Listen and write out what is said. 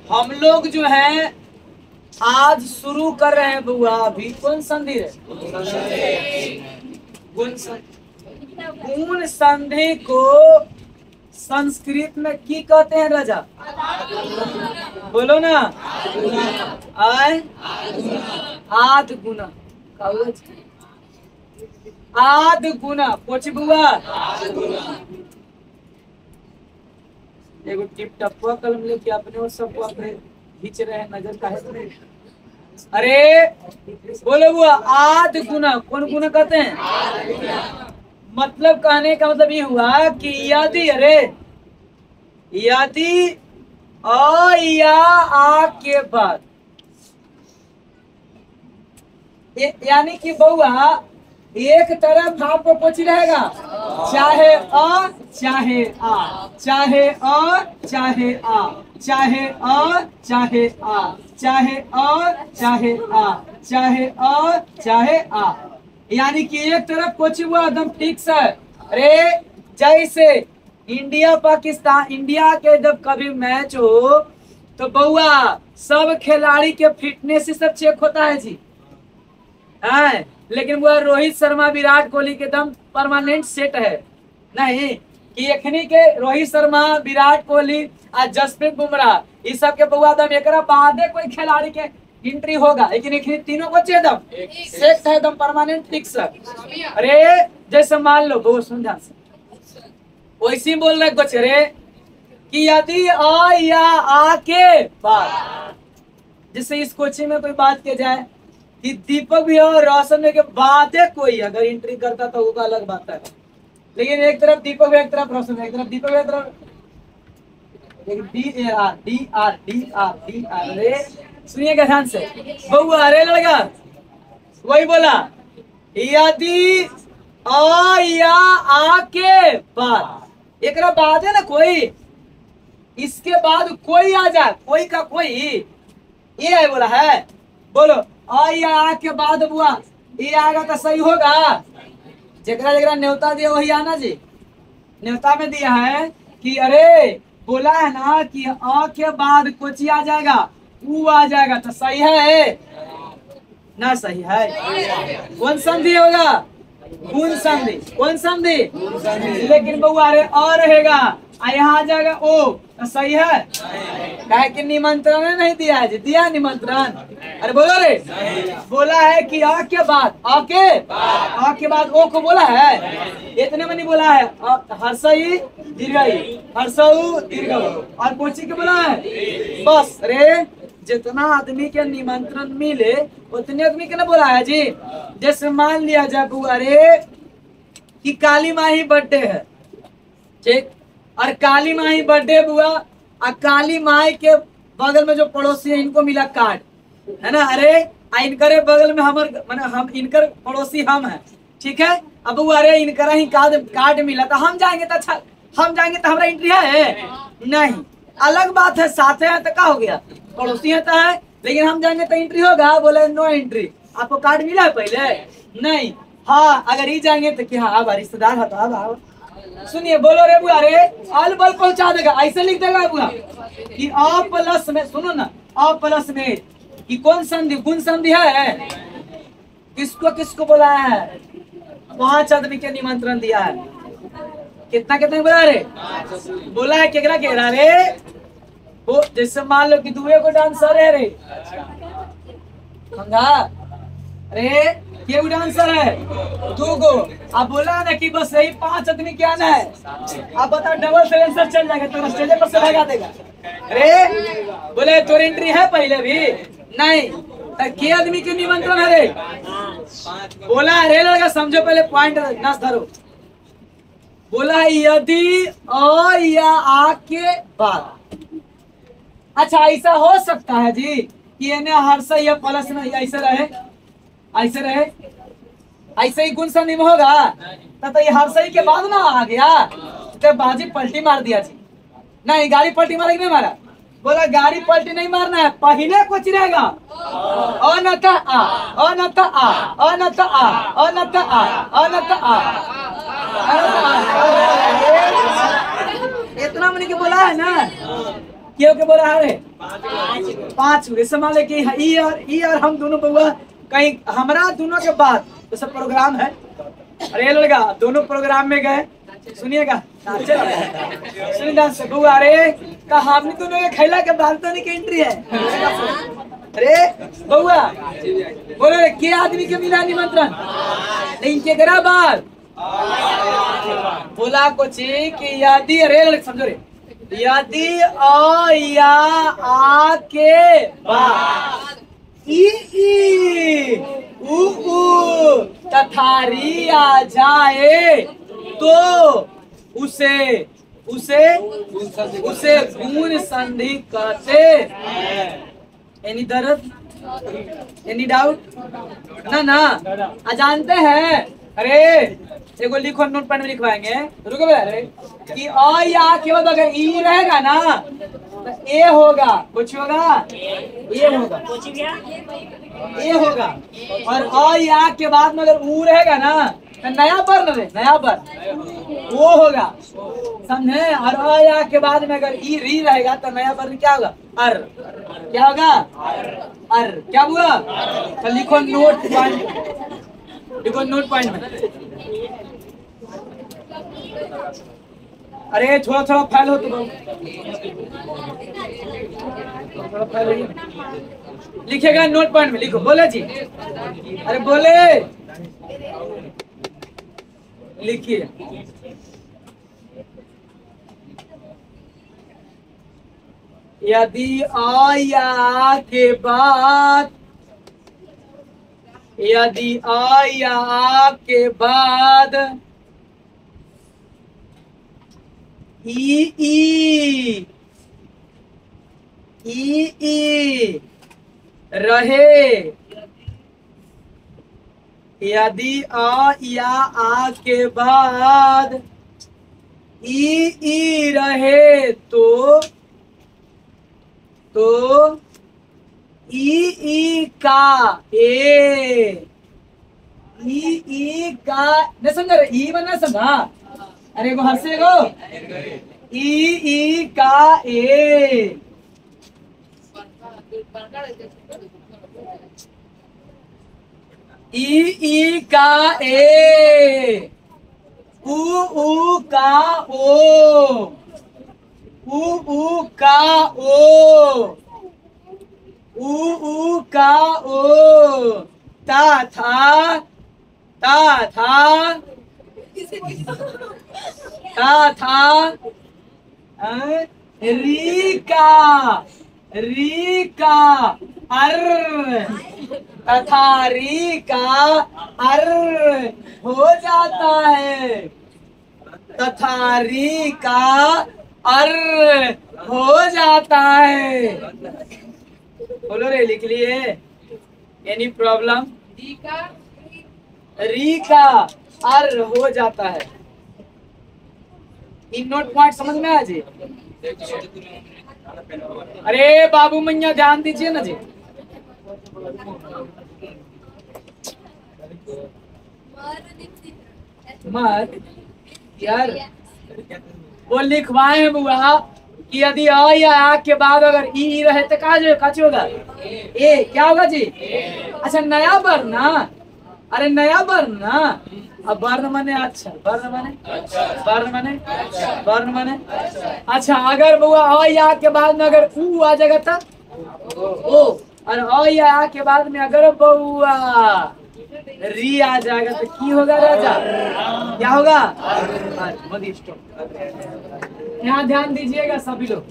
हम लोग जो है आज शुरू कर रहे हैं बुआ। अभी कौन संधि है? गुण संधि को संस्कृत में की कहते हैं राजा? बोलो ना। आय आद गुना। आद गुना पोछ बुआ। एगो टिप टपुआ कलम लेके अपने और सबको अपने खींच रहे हैं, नजर का है। अरे बोलो बुआ, आद गुना कौन गुना कहते हैं? मतलब कहने का मतलब ये हुआ कि यदि, अरे यदि अ या आ के बाद, यानी कि बउआ एक तरफ आपको कुछ रहेगा, चाहे अ चाहे आ, चाहे अ चाहे आ, चाहे अ चाहे आ, चाहे अ चाहे आ, चाहे अ चाहे आ, यानी कि एक तरफ कुछ हुआ एकदम फिक्स है। अरे जैसे इंडिया पाकिस्तान, इंडिया के जब कभी मैच हो तो बउआ सब खिलाड़ी के फिटनेस सब चेक होता है जी, है। लेकिन वो रोहित शर्मा विराट कोहली के दम परमानेंट सेट है नहीं कि एखनी के रोहित शर्मा विराट कोहली और जसप्रीत बुमराह इस सब के बउआ दम एक बादे कोई खिलाड़ी के एंट्री होगा, लेकिन एखनी तीनों को दम सेट है, दम परमानेंट फिक्स है। अरे जैसे मान लो बहुत सुंदर से वैसे ही बोल रहे कुछ, अरे कि यदि आ या आ के बाद, जिससे इस कोचिंग में कोई बात की जाए कि दीपक भी और रोशन में के बाद कोई अगर एंट्री करता तो वो अलग बात है, लेकिन एक तरफ दीपक भी, एक तरफ रोशन, एक तरफ दीपक भी, एक तरफ D R D R D R D R. अरे सुनिएगा ध्यान से बउआ, अरे लड़का वही बोला यदि आ या आ के बाद, एक बाद है ना कोई, इसके बाद कोई आ जाए, कोई का कोई, ये है बोला है। बोलो आ या आ के बाद बुआ ये आएगा तो सही होगा? जगरा जगरा न्योता दिया वही आना जी। न्योता में दिया है कि अरे बोला है ना कि आ के बाद कोची आ जाएगा, वो आ जाएगा तो सही है ना? सही है। कौन संधि होगा? गुण संधि। कौन संधि? लेकिन बउआ अरे और रहेगा, यहाँ आ जाएगा ओ तो सही है, कहे कि निमंत्रण नहीं दिया है जी, दिया निमंत्रण। अरे बोलो रे, बोला है कि आ के बाद, आ के बाद ओ को बोला है, इतने में नहीं बोला है हर्षई दीर्घई, हर्षऊ दीर्घऊ, और कोची के बोला है बस। अरे जितना आदमी के निमंत्रण मिले उतने आदमी के ना बोला है जी। जैसे मान लिया जाए बुआ रे कि काली माही बर्थडे है, ठीक, और काली माही बर्थडे बुआ, और काली माई के बगल में जो पड़ोसी है इनको मिला कार्ड, है ना? अरे इनकरे बगल में हम इनकर पड़ोसी हम हैं, ठीक है। अब वो अरे इनकरा ही कार्ड मिला तो हम जाएंगे तो अच्छा, हम जाएंगे तो हमारा एंट्री है नहीं, अलग बात है, साथ है तो क्या हो गया, पड़ोसी है तो है, लेकिन हम जाएंगे तो एंट्री होगा? बोले नो एंट्री। आपको कार्ड मिला है पहले? नहीं। हाँ अगर ही जाएंगे तो क्या अब रिश्तेदार है तो अब सुनिए, बोलो रे बुआ, रे अल बल पहुंचा देगा, ऐसे लिख देगा बुआ कि आ प्लस में, सुनो ना, आ प्लस में कि कौन संधि? गुण संधि है। किसको किसको बोला है? 5 आदमी के निमंत्रण दिया है। कितना कितना बोला रे? बोला है केकरा केकरा रे? वो जैसे मान लो कि दुए को डांसर है रे, अरे ये डांसर है 2 गो, आप बोला ना कि बस यही 5 आदमी क्या आना है, आप बताओ डबल साइलेंसर चल जाएगा तो स्टेज पर से लगा देगा। अरे बोले तो एंट्री है पहले भी नहीं, तो के आदमी के निमंत्रण है रे? बोला अरे लड़का समझो पहले पॉइंट नस धरो। बोला यदि अ या आ के बाद, अच्छा ऐसा हो सकता है जी कि हर्ष या प्लस में ऐसे रहे, ऐसे रहे, ऐसे ही गुण संधि में होगा तो ये हर्षई के बाद ना आ गया तो बाजी पलटी मार दिया जी। नहीं गाड़ी पलटी मारा कि नहीं मारा? बोला गाड़ी पलटी नहीं मारना है, पहले कुछ रहेगा अनता आ, अनता आ, अनता आ, अनता आ, अनता आ, इतना मैंने के बोला है ना। क्यों के बोला है रे 5 गो। इसे मान ले कि ई और हम दोनों बउआ कहीं हमारा दोनों के बाद तो सब प्रोग्राम है। अरे लड़का दोनों प्रोग्राम में गए, सुनिएगा सुनिए डांस बउआ। अरे का हमने दोनों के खैला के बाद तो नहीं की एंट्री है। अरे बउआ बोलो रे के आदमी के मिला निमंत्रण लेकिन के करा बात बोला कुछ कि यदि अरे लड़का समझो रे यदि आ या आ के बाद ई उ तथारी आ जाए तो उसे गुण संधि कहते। एनी दर्द एनी डाउट ना जानते हैं। अरे एगो लिखो नोट पेन में लिखवाएंगे, रुको अरे कि अ या के बाद अगर ई रहेगा ना तो ए होगा, कुछ होगा ए होगा ए होगा। और अ या के बाद में अगर ऊ रहेगा ना तो नया वर्ण रे नया वर्ण वो होगा, समझे। और अ या के बाद में अगर ई री रहेगा तो नया वर्ण क्या होगा अर। क्या होगा अर। क्या हुआ तो लिखो नोट पॉइंट, लिखो नोट पॉइंट में। अरे थोड़ा थोड़ा फैल हो तो थोड़ा फैल लिखेगा नोट पॉइंट में लिखो। बोले जी अरे बोले लिखिए। यदि आ या के बाद यदि आ या के बाद ई रहे, यदि आ या आ के बाद ई रहे तो ई का ए का न समझा रे ई बना समझा। अरे वो हंसे गो ई का ए ई का ए उ का ओ उ का ओ उ का ओ ता था री का अर तथा री का अर हो जाता है, तथा री का अर हो जाता है। बोलो रे लिख लिए। Any problem? री का अर हो जाता है। इन नोट पॉइंट समझ में आ जी। अरे बाबू मैया ध्यान दीजिए ना जी। मत यार वो लिखवाए हैं बुआ कि यदि आ या आ के बाद अगर ई रहे तो काच होगा ए। क्या होगा जी? अच्छा नया वर्ण ना। अरे नया वर्ण ना। अब वर्ण माने अच्छा वर्ण माने अच्छा अगर बुआ आ या के बाद में अगर ऊ आ जाएगा तो ओ, और आ या आ के बाद में अगर बउआ री आ जाएगा तो की होगा राजा? क्या होगा? यहाँ ध्यान दीजिएगा सभी लोग।